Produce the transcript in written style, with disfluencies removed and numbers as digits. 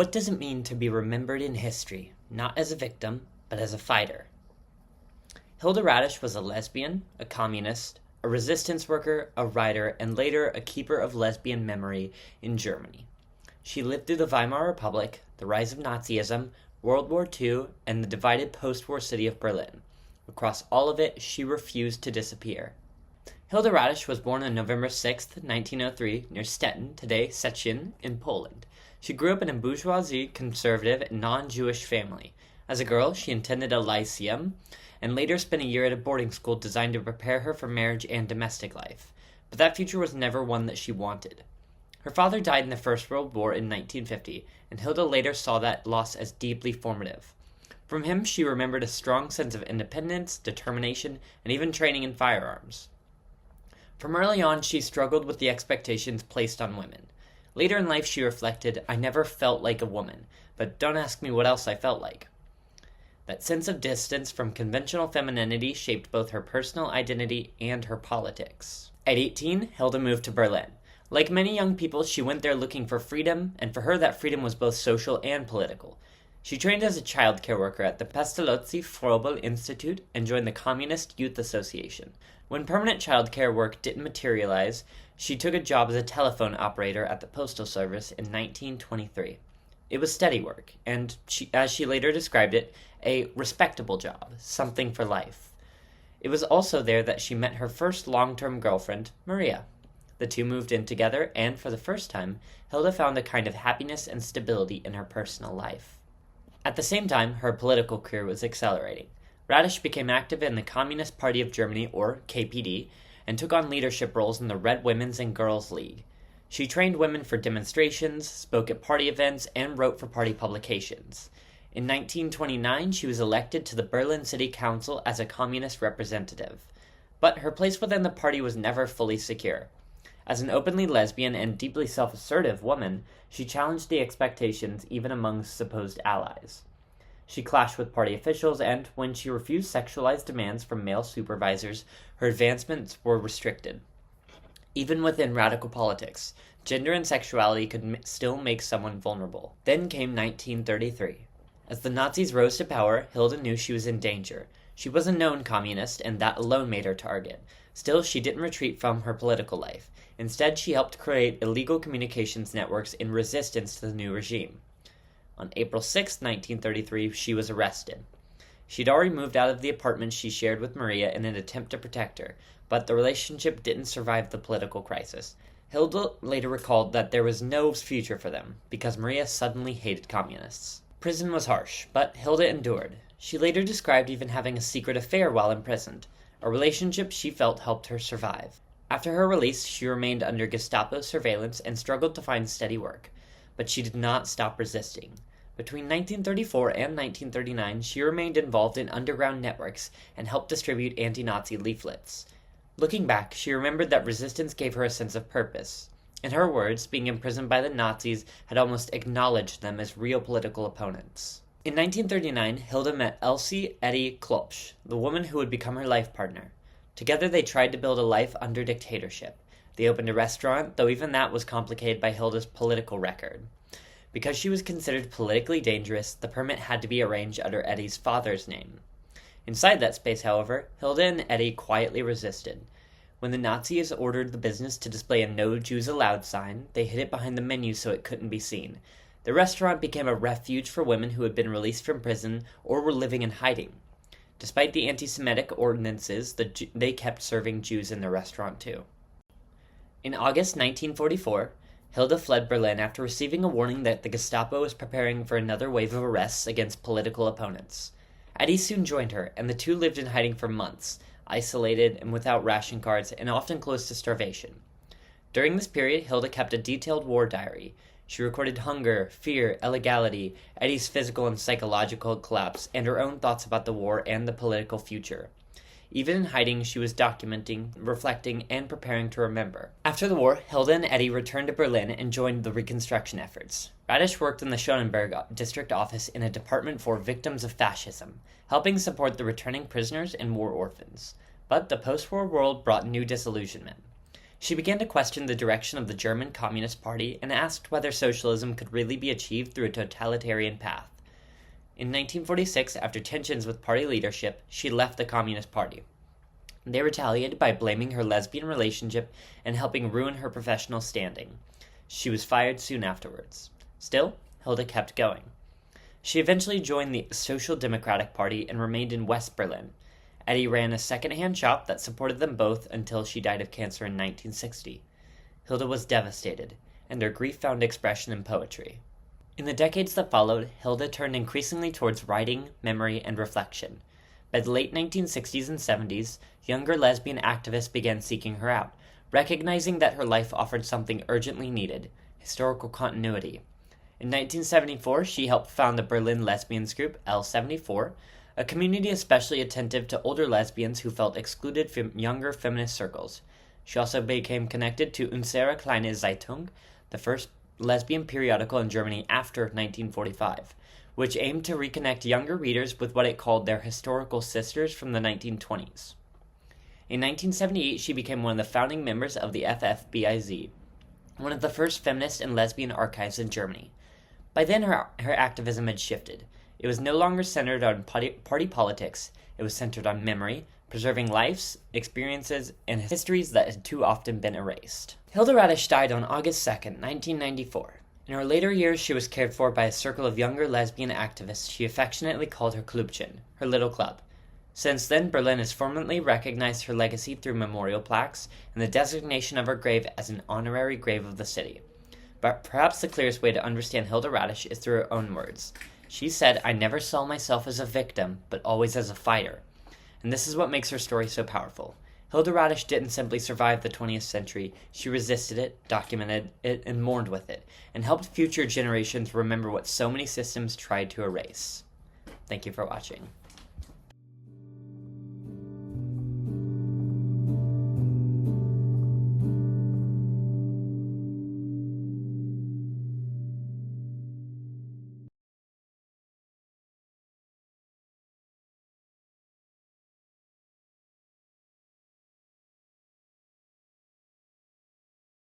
What does it mean to be remembered in history, not as a victim, but as a fighter? Hilde Radusch was a lesbian, a communist, a resistance worker, a writer, and later a keeper of lesbian memory in Germany. She lived through the Weimar Republic, the rise of Nazism, World War II, and the divided post-war city of Berlin. Across all of it, she refused to disappear. Hilde Radusch was born on November 6, 1903, near Stettin, today Szczecin, in Poland. She grew up in a bourgeoisie, conservative, non-Jewish family. As a girl, she attended a lyceum, and later spent a year at a boarding school designed to prepare her for marriage and domestic life. But that future was never one that she wanted. Her father died in the First World War in 1950, and Hilde later saw that loss as deeply formative. From him, she remembered a strong sense of independence, determination, and even training in firearms. From early on, she struggled with the expectations placed on women. Later in life, she reflected, "I never felt like a woman, but don't ask me what else I felt like." That sense of distance from conventional femininity shaped both her personal identity and her politics. At 18, Hilde moved to Berlin. Like many young people, she went there looking for freedom, and for her that freedom was both social and political. She trained as a child care worker at the Pestalozzi Froebel Institute and joined the Communist Youth Association. When permanent child care work didn't materialize, she took a job as a telephone operator at the Postal Service in 1923. It was steady work, and as she later described it, a respectable job, something for life. It was also there that she met her first long-term girlfriend, Maria. The two moved in together, and for the first time, Hilde found a kind of happiness and stability in her personal life. At the same time, her political career was accelerating. Radusch became active in the Communist Party of Germany, or KPD, and took on leadership roles in the Red Women's and Girls League. She trained women for demonstrations, spoke at party events, and wrote for party publications. In 1929, she was elected to the Berlin City Council as a communist representative. But her place within the party was never fully secure. As an openly lesbian and deeply self-assertive woman, she challenged the expectations even among supposed allies. She clashed with party officials, and when she refused sexualized demands from male supervisors, her advancements were restricted. Even within radical politics, gender and sexuality could still make someone vulnerable. Then came 1933. As the Nazis rose to power, Hilde knew she was in danger. She was a known communist, and that alone made her target. Still, she didn't retreat from her political life. Instead, she helped create illegal communications networks in resistance to the new regime. On April 6, 1933, she was arrested. She'd already moved out of the apartment she shared with Maria in an attempt to protect her, but the relationship didn't survive the political crisis. Hilde later recalled that there was no future for them, because Maria suddenly hated communists. Prison was harsh, but Hilde endured. She later described even having a secret affair while imprisoned, a relationship she felt helped her survive. After her release, she remained under Gestapo surveillance and struggled to find steady work, but she did not stop resisting. Between 1934 and 1939, she remained involved in underground networks and helped distribute anti-Nazi leaflets. Looking back, she remembered that resistance gave her a sense of purpose. In her words, being imprisoned by the Nazis had almost acknowledged them as real political opponents. In 1939, Hilde met Elsie Eddy Klopsch, the woman who would become her life partner. Together they tried to build a life under dictatorship. They opened a restaurant, though even that was complicated by Hilde's political record. Because she was considered politically dangerous, the permit had to be arranged under Eddy's father's name. Inside that space, however, Hilde and Eddy quietly resisted. When the Nazis ordered the business to display a "No Jews Allowed" sign, they hid it behind the menu so it couldn't be seen. The restaurant became a refuge for women who had been released from prison or were living in hiding. Despite the anti-Semitic ordinances, they kept serving Jews in the restaurant too. In August 1944, Hilde fled Berlin after receiving a warning that the Gestapo was preparing for another wave of arrests against political opponents. Eddy soon joined her, and the two lived in hiding for months, isolated and without ration cards, and often close to starvation. During this period, Hilde kept a detailed war diary. She recorded hunger, fear, illegality, Eddy's physical and psychological collapse, and her own thoughts about the war and the political future. Even in hiding, she was documenting, reflecting, and preparing to remember. After the war, Hilde and Eddy returned to Berlin and joined the reconstruction efforts. Radusch worked in the Schönenberg district office in a department for victims of fascism, helping support the returning prisoners and war orphans. But the post-war world brought new disillusionment. She began to question the direction of the German Communist Party and asked whether socialism could really be achieved through a totalitarian path. In 1946, after tensions with party leadership, she left the Communist Party. They retaliated by blaming her lesbian relationship and helping ruin her professional standing. She was fired soon afterwards. Still, Hilde kept going. She eventually joined the Social Democratic Party and remained in West Berlin. Eddie ran a second-hand shop that supported them both until she died of cancer in 1960. Hilde was devastated, and her grief found expression in poetry. In the decades that followed, Hilde turned increasingly towards writing, memory, and reflection. By the late 1960s and 70s, younger lesbian activists began seeking her out, recognizing that her life offered something urgently needed: historical continuity. In 1974, she helped found the Berlin lesbians group L74, a community especially attentive to older lesbians who felt excluded from younger feminist circles. She also became connected to Unsere Kleine Zeitung, the first lesbian periodical in Germany after 1945, which aimed to reconnect younger readers with what it called their historical sisters from the 1920s. In 1978, she became one of the founding members of the FFBIZ, one of the first feminist and lesbian archives in Germany. By then, her activism had shifted. It was no longer centered on party politics. It was centered on memory, preserving lives, experiences, and histories that had too often been erased. Hilde Radusch died on August 2, 1994. In her later years, she was cared for by a circle of younger lesbian activists she affectionately called her Klubchen, her little club. Since then, Berlin has formally recognized her legacy through memorial plaques and the designation of her grave as an honorary grave of the city. But perhaps the clearest way to understand Hilde Radusch is through her own words. She said, "I never saw myself as a victim, but always as a fighter." And this is what makes her story so powerful. Hilde Radusch didn't simply survive the 20th century, she resisted it, documented it, and mourned with it, and helped future generations remember what so many systems tried to erase. Thank you for watching.